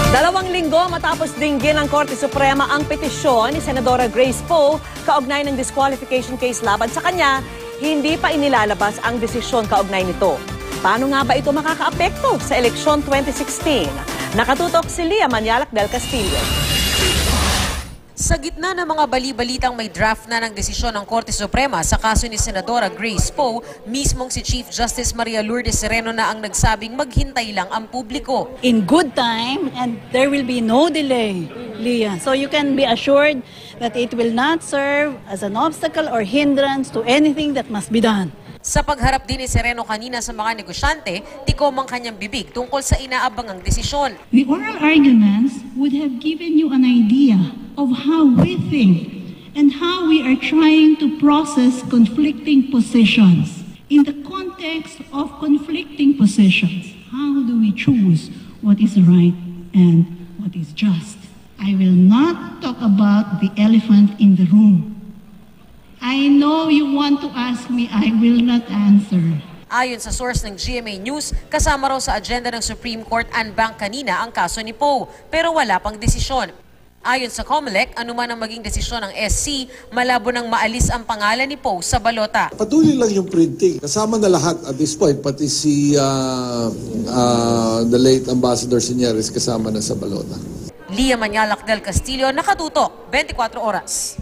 2 linggo matapos dinggin ng Korte Suprema ang petisyon ni Senadora Grace Poe kaugnay ng disqualification case laban sa kanya, hindi pa inilalabas ang desisyon kaugnay nito. Paano nga ba ito makakaapekto sa eleksyon 2016? Nakatutok si Lia Manialac del Castillo. Sa gitna ng mga bali-balitang may draft na ng desisyon ng Korte Suprema sa kaso ni Senadora Grace Poe, mismong si Chief Justice Maria Lourdes Sereno na ang nagsabing maghintay lang ang publiko. In good time, and there will be no delay, Leah. So you can be assured that it will not serve as an obstacle or hindrance to anything that must be done. Sa pagharap din ni Sereno kanina sa mga negosyante, tikom ang kanyang bibig tungkol sa inaabangang desisyon. The oral arguments would have given you an idea of how we think and how we are trying to process conflicting positions. In the context of conflicting positions, how do we choose what is right and what is just? I will not talk about the elephant in the room. I know you want to ask me, I will not answer. Ayon sa source ng GMA News, kasama raw sa agenda ng Supreme Court Bank kanina ang kaso ni Poe, pero wala pang desisyon. Ayon sa COMELEC, anuman ang maging desisyon ng SC, malabo nang maalis ang pangalan ni Poe sa balota. Patuloy lang yung printing. Kasama na lahat at this point, pati si the late Ambassador Sinières kasama na sa balota. Lia Manialac del Castillo, Nakatutok, 24 Oras.